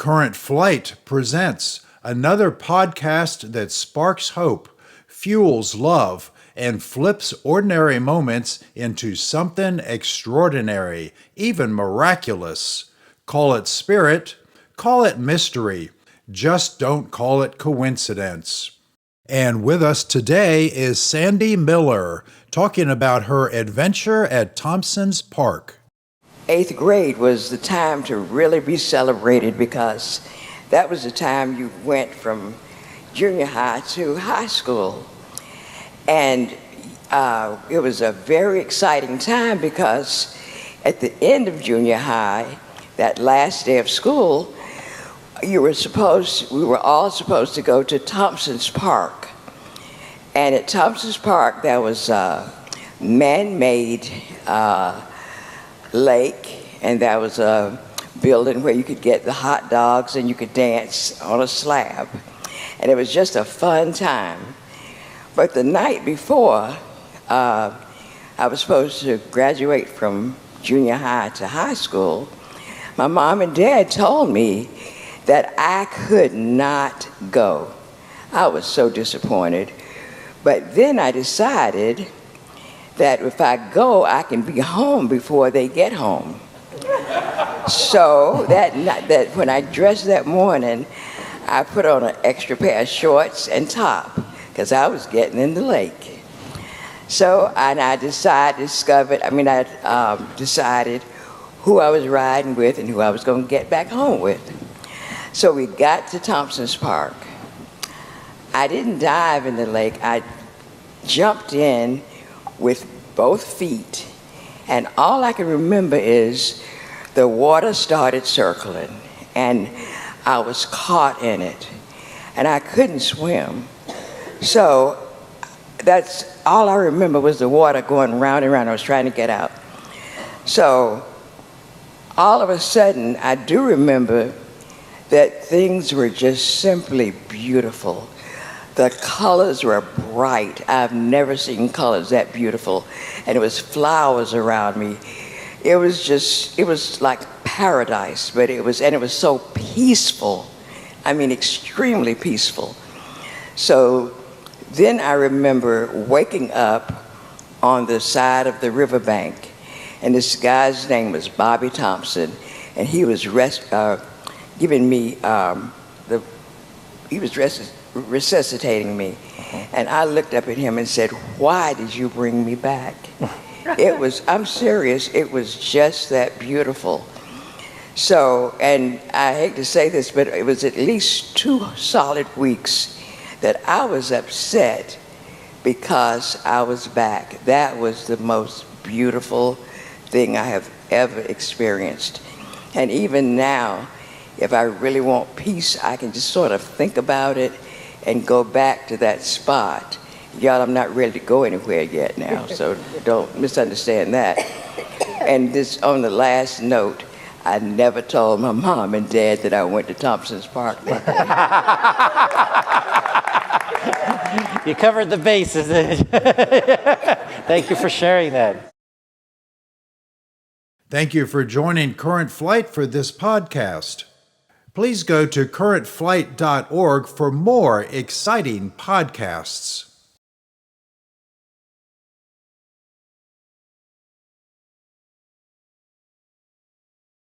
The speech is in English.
Current Flight presents another podcast that sparks hope, fuels love, and flips ordinary moments into something extraordinary, even miraculous. Call it spirit, call it mystery, just don't call it coincidence. And with us today is Sandy Miller, talking about her adventure at Thompson's Park. 8th grade was the time to really be celebrated because that was the time you went from junior high to high school. And it was a very exciting time because at the end of junior high, that last day of school, we were all supposed to go to Thompson's Park. And at Thompson's Park, there was a man-made lake, and there was a building where you could get the hot dogs and you could dance on a slab. And it was just a fun time. But the night before, I was supposed to graduate from junior high to high school. My mom and dad told me that I could not go. I was so disappointed. But then I decided that if I go, I can be home before they get home. So that when I dressed that morning, I put on an extra pair of shorts and top because I was getting in the lake. So I decided who I was riding with and who I was going to get back home with. So we got to Thompson's Park. I didn't dive in the lake. I jumped in with both feet, and all I can remember is the water started circling, and I was caught in it, and I couldn't swim. So that's all I remember was the water going round and round. I was trying to get out. So all of a sudden, I do remember that things were just simply beautiful. The colors were bright. I've never seen colors that beautiful. And it was flowers around me. It was like paradise, but it was so peaceful. I mean, extremely peaceful. So then I remember waking up on the side of the riverbank, and this guy's name was Bobby Thompson, and he was giving me resuscitating me. And I looked up at him and said, "Why did you bring me back?" I'm serious, it was just that beautiful. So, and I hate to say this, but it was at least 2 solid weeks that I was upset because I was back. That was the most beautiful thing I have ever experienced. And even now, if I really want peace, I can just sort of think about it and go back to that spot. Y'all, I'm not ready to go anywhere yet now, so don't misunderstand that. And this, on the last note, I never told my mom and dad that I went to Thompson's Park. You covered the bases. Thank you for sharing that. Thank you for joining Current Flight for this podcast. Please go to currentflight.org for more exciting podcasts.